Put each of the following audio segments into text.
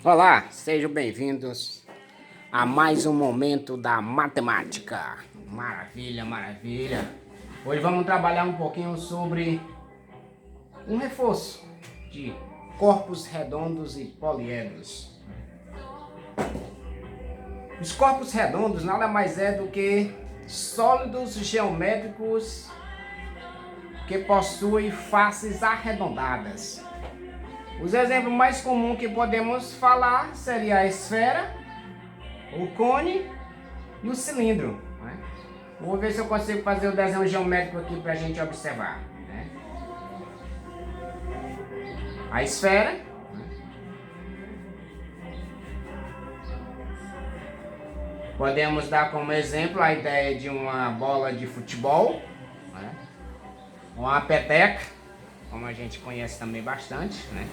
Olá, sejam bem-vindos a mais um momento da matemática. Maravilha, maravilha. Hoje vamos trabalhar um pouquinho sobre um reforço de corpos redondos e poliedros. Os corpos redondos nada mais é do que sólidos geométricos que possuem faces arredondadas. Os exemplos mais comuns que podemos falar seria a esfera, o cone e o cilindro. Né? Vou ver se eu consigo fazer o desenho geométrico aqui para a gente observar. Né? A esfera. Né? Podemos dar como exemplo a ideia de uma bola de futebol, né? Uma peteca, como a gente conhece também bastante, né?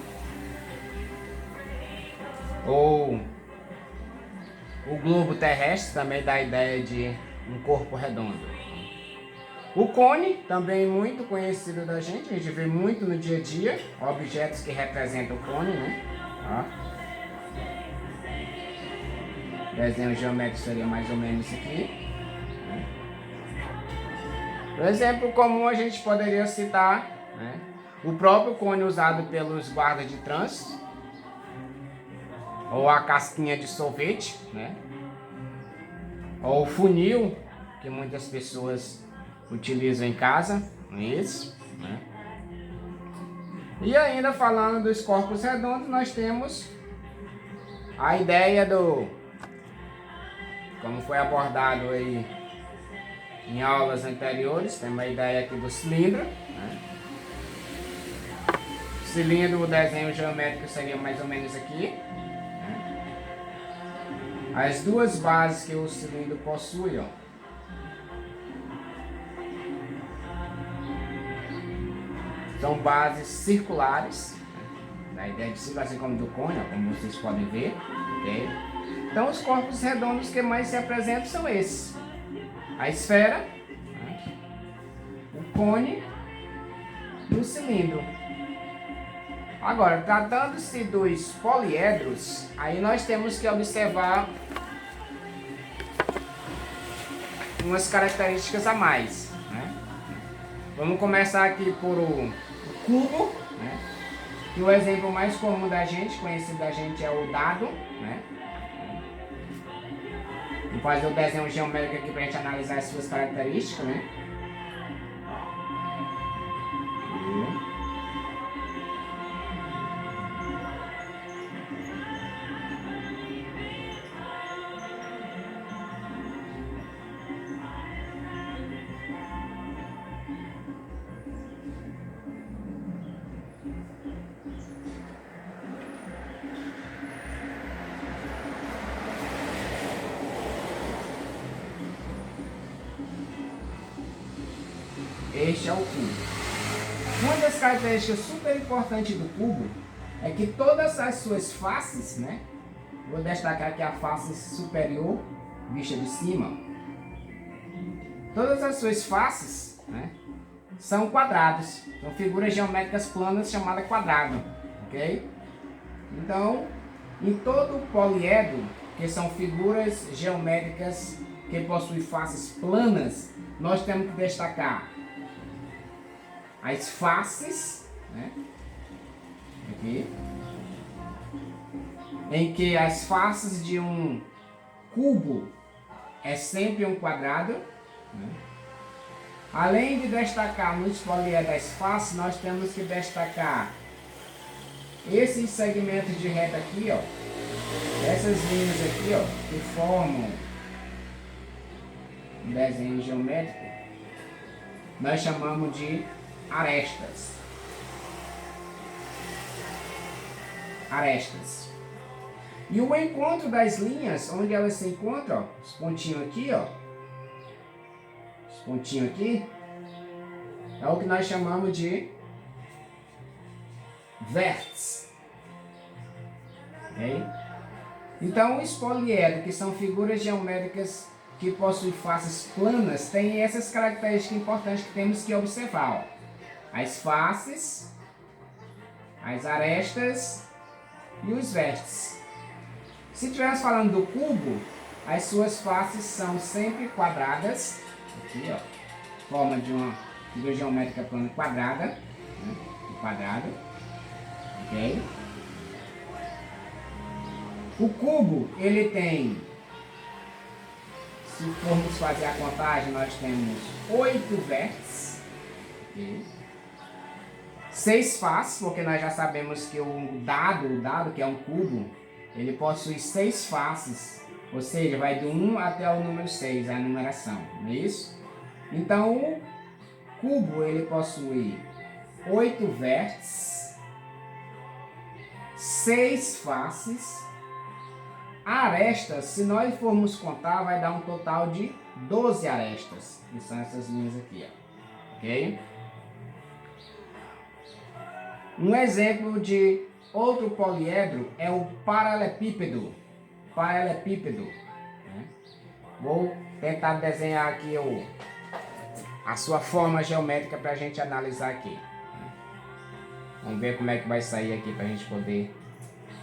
Ou o globo terrestre também dá a ideia de um corpo redondo. O cone, também muito conhecido da gente, a gente vê muito no dia a dia, objetos que representam o cone, né? Ó. Desenho geométrico seria mais ou menos isso aqui. Por exemplo comum a gente poderia citar, né, o próprio cone usado pelos guardas de trânsito, ou a casquinha de sorvete, né? Ou o funil que muitas pessoas utilizam em casa, isso, né? E ainda falando dos corpos redondos, nós temos a ideia do, como foi abordado aí em aulas anteriores, temos a ideia aqui do cilindro, né? O cilindro, o desenho geométrico seria mais ou menos aqui. As duas bases que o cilindro possui, ó, são bases circulares, né? Da ideia de círculo, assim como do cone, ó, como vocês podem ver. Okay? Então os corpos redondos que mais se apresentam são esses: a esfera, né? O cone e o cilindro. Agora, tratando-se dos poliedros, aí nós temos que observar umas características a mais, né? Vamos começar aqui por o cubo, né? E o exemplo mais comum da gente, conhecido da gente, é o dado, né? Vamos fazer o desenho geométrico aqui para a gente analisar as suas características, né? Este é o cubo. Uma das características super importantes do cubo é que todas as suas faces, né? Vou destacar aqui a face superior, vista de cima. Todas as suas faces, né, são quadrados, são figuras geométricas planas chamadas quadrado, ok? Então, em todo poliedro, que são figuras geométricas que possuem faces planas, nós temos que destacar as faces, né, aqui, em que as faces de um cubo é sempre um quadrado, né? Além de destacar nos poliedros as faces, nós temos que destacar esses segmentos de reta aqui, ó, essas linhas aqui, ó, que formam um desenho geométrico, nós chamamos de arestas. Arestas. E o encontro das linhas, onde elas se encontram, ó, os pontinhos aqui, ó, os pontinhos aqui, é o que nós chamamos de vértice. Okay? Então, os poliedros, que são figuras geométricas que possuem faces planas, têm essas características importantes que temos que observar. Ó. As faces, as arestas e os vértices. Se estivermos falando do cubo, as suas faces são sempre quadradas. Aqui, ó, forma de uma figura geométrica plana quadrada, né? Quadrado, ok? O cubo, ele tem, se formos fazer a contagem, nós temos 8 vértices, okay? 6 faces, porque nós já sabemos que o dado que é um cubo, ele possui 6 faces, ou seja, vai do 1 até o número 6, a numeração, não é isso? Então, o cubo, ele possui 8 vértices, 6 faces, arestas, se nós formos contar, vai dar um total de 12 arestas, que são essas linhas aqui, ó. Ok? Um exemplo de outro poliedro é o paralelepípedo. Né? Vou tentar desenhar aqui a sua forma geométrica para a gente analisar aqui. Vamos ver como é que vai sair aqui para a gente poder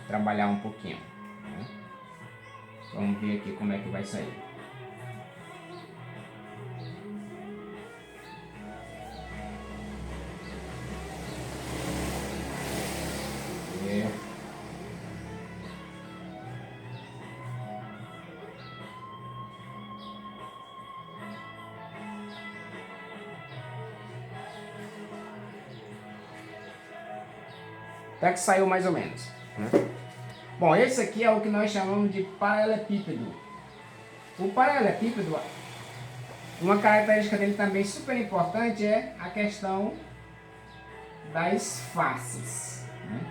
trabalhar um pouquinho. Né? Vamos ver aqui como é que vai sair. Até que saiu mais ou menos. Né? Bom, esse aqui é o que nós chamamos de paralelepípedo. O paralelepípedo, uma característica dele também super importante é a questão das faces. Né?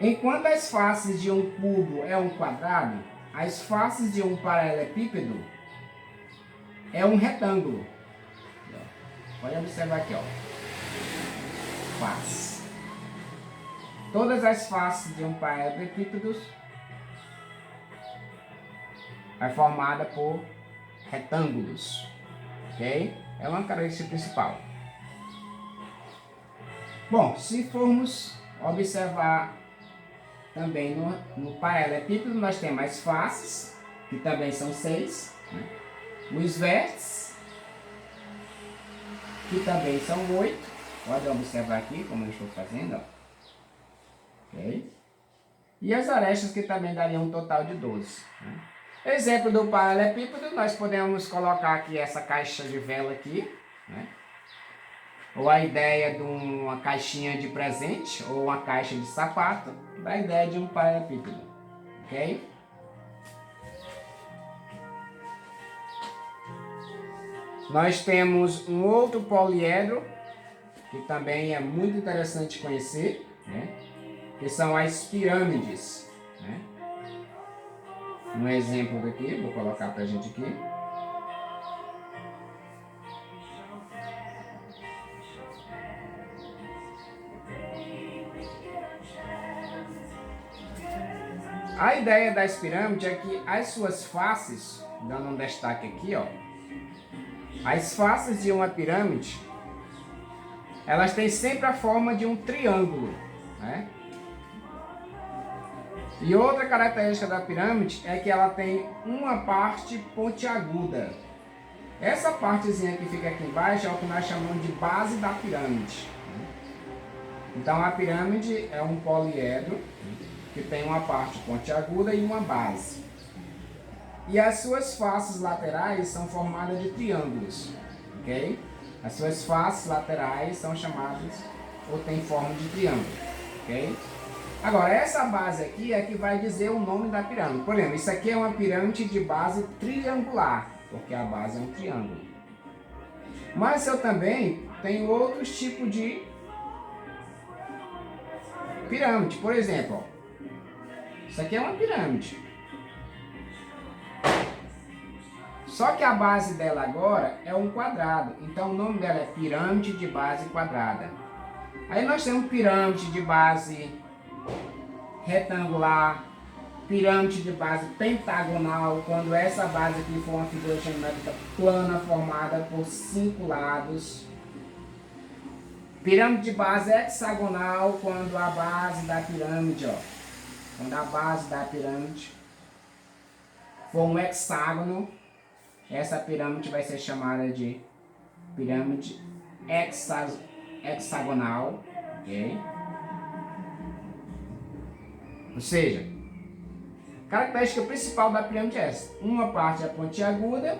Enquanto as faces de um cubo é um quadrado, as faces de um paralelepípedo é um retângulo. Pode observar aqui, ó. Face. Todas as faces de um paralelepípedo é formada por retângulos, ok? É uma característica principal. Bom, se formos observar também no paralelepípedo, nós temos as faces, que também são 6, né? Os vértices, que também são 8. Pode observar aqui como eu estou fazendo, ó. Okay? E as arestas, que também dariam um total de 12. Né? Exemplo do paralelepípedo, nós podemos colocar aqui essa caixa de vela aqui, né? Ou a ideia de uma caixinha de presente, ou uma caixa de sapato, da ideia de um paralelepípedo. Ok? Nós temos um outro poliedro, que também é muito interessante conhecer, né? Que são as pirâmides. Né? Um exemplo daqui, vou colocar para a gente aqui. A ideia das pirâmides é que as suas faces, dando um destaque aqui, ó, as faces de uma pirâmide, elas têm sempre a forma de um triângulo, né? E outra característica da pirâmide é que ela tem uma parte pontiaguda. Essa partezinha que fica aqui embaixo é o que nós chamamos de base da pirâmide. Então a pirâmide é um poliedro que tem uma parte pontiaguda e uma base. E as suas faces laterais são formadas de triângulos, ok? As suas faces laterais são chamadas ou têm forma de triângulo, ok? Agora, essa base aqui é que vai dizer o nome da pirâmide. Por exemplo, isso aqui é uma pirâmide de base triangular, porque a base é um triângulo. Mas eu também tenho outros tipos de pirâmide. Por exemplo, ó, isso aqui é uma pirâmide. Só que a base dela agora é um quadrado. Então o nome dela é pirâmide de base quadrada. Aí nós temos pirâmide de base retangular, pirâmide de base pentagonal, quando essa base aqui for uma figura geométrica plana formada por 5 lados. Pirâmide de base hexagonal, quando a base da pirâmide, ó, Quando a base da pirâmide for um hexágono, essa pirâmide vai ser chamada de pirâmide hexagonal, ok? Ou seja, a característica principal da pirâmide é essa. Uma parte é pontiaguda,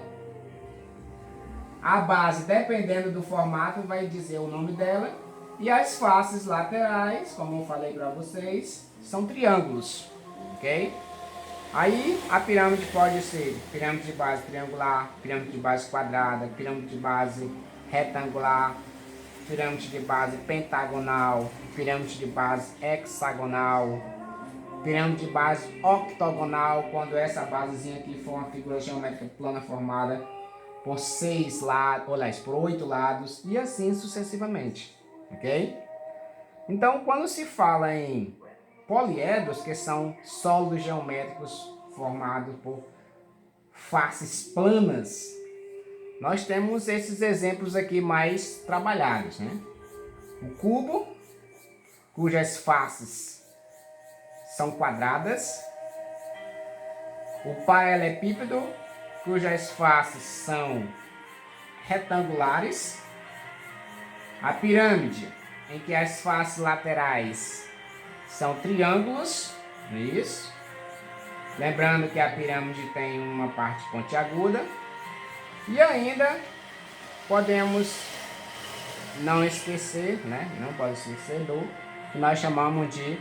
a base, dependendo do formato, vai dizer o nome dela, e as faces laterais, como eu falei para vocês, são triângulos, ok? Aí a pirâmide pode ser pirâmide de base triangular, pirâmide de base quadrada, pirâmide de base retangular, pirâmide de base pentagonal, pirâmide de base hexagonal, pirâmide de base octogonal, quando essa basezinha aqui for uma figura geométrica plana formada por 6 lados, ou aliás, por 8 lados, e assim sucessivamente, ok? Então, quando se fala em poliedros, que são sólidos geométricos formados por faces planas, nós temos esses exemplos aqui mais trabalhados, né? O cubo, cujas faces são quadradas. O paralelepípedo, cujas faces são retangulares. A pirâmide, em que as faces laterais são triângulos, não é isso? Lembrando que a pirâmide tem uma parte pontiaguda. E ainda podemos não esquecer, né? Não pode esquecer do que nós chamamos de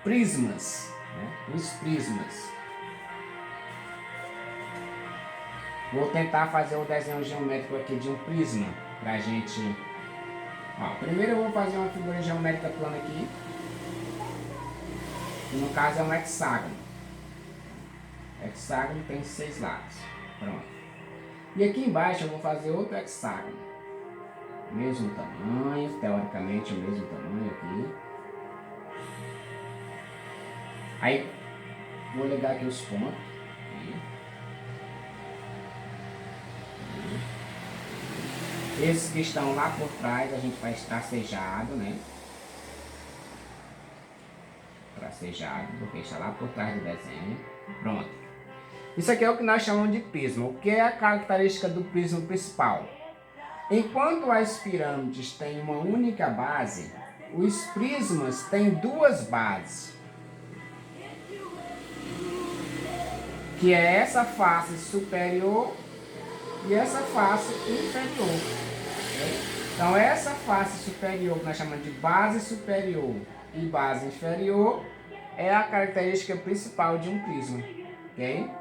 prismas, né? Os prismas. Vou tentar fazer o desenho geométrico aqui de um prisma pra gente. Ó, primeiro eu vou fazer uma figura geométrica plana aqui. Que no caso é um hexágono. Hexágono tem 6 lados. Pronto. E aqui embaixo eu vou fazer outro hexágono. Mesmo tamanho, teoricamente o mesmo tamanho aqui. Aí vou ligar aqui os pontos. Aqui. Esses que estão lá por trás a gente faz tracejado, né? Tracejado, porque está lá por trás do desenho. Pronto. Isso aqui é o que nós chamamos de prisma. O que é a característica do prisma principal? Enquanto as pirâmides têm uma única base, os prismas têm duas bases. Que é essa face superior e essa face inferior. Então essa face superior, que nós chamamos de base superior e base inferior, é a característica principal de um prisma. Ok?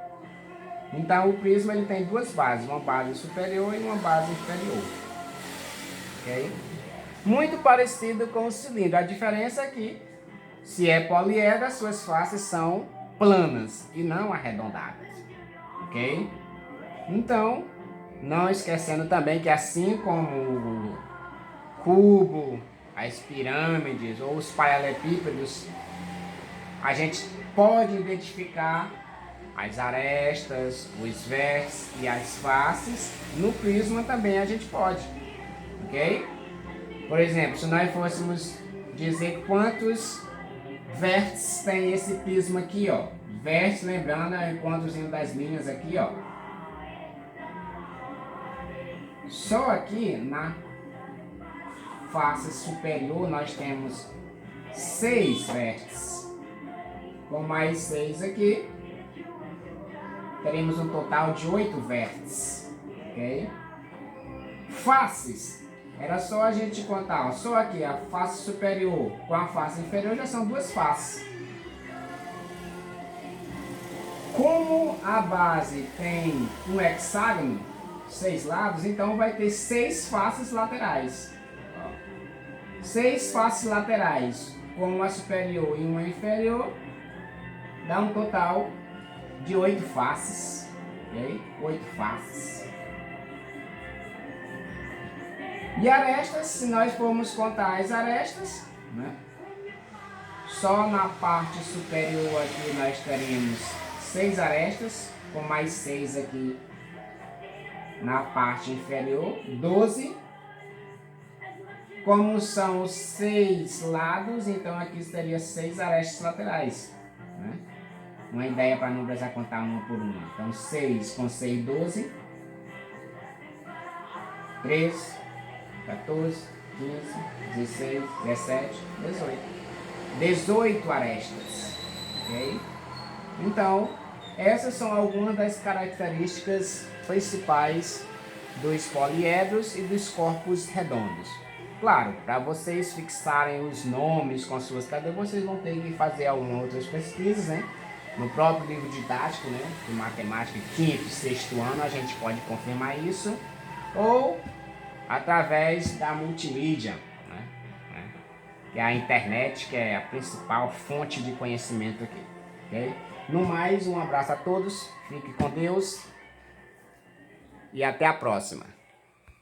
Então o prisma ele tem duas bases, uma base superior e uma base inferior. Ok? Muito parecido com o cilindro. A diferença é que, se é poliedro, as suas faces são planas e não arredondadas. Ok? Então, não esquecendo também que assim como o cubo, as pirâmides ou os paralelepípedos, a gente pode identificar as arestas, os vértices e as faces. No prisma também a gente pode, ok? Por exemplo, se nós fôssemos dizer quantos vértices tem esse prisma aqui, ó. Vértice, lembrando, é o encontrozinho das linhas aqui, ó. Só aqui na face superior nós temos 6 vértices. Com mais 6 aqui, teremos um total de 8 vértices, ok? Faces, era só a gente contar, ó, só aqui a face superior com a face inferior já são 2 faces. Como a base tem um hexágono, 6 lados, então vai ter 6 faces laterais. 6 faces laterais com uma superior e uma inferior dá um total de 8 faces, ok? 8 faces. E arestas, se nós formos contar as arestas, né? Só na parte superior aqui nós teremos 6 arestas, com mais 6 aqui na parte inferior, 12. Como são 6 lados, então aqui teria 6 arestas laterais, né? Uma ideia para não precisar contar uma por uma. Então 6 com 6, 12. 13, 14, 15, 16, 17, 18. 18 arestas, ok? Então, essas são algumas das características principais dos poliedros e dos corpos redondos. Claro, para vocês fixarem os nomes com suas cadeiras, vocês vão ter que fazer algumas outras pesquisas, né? No próprio livro didático, né, de matemática, quinto e sexto ano, a gente pode confirmar isso, ou através da multimídia, né? Que é a internet, que é a principal fonte de conhecimento aqui, ok? No mais, um abraço a todos, fique com Deus e até a próxima.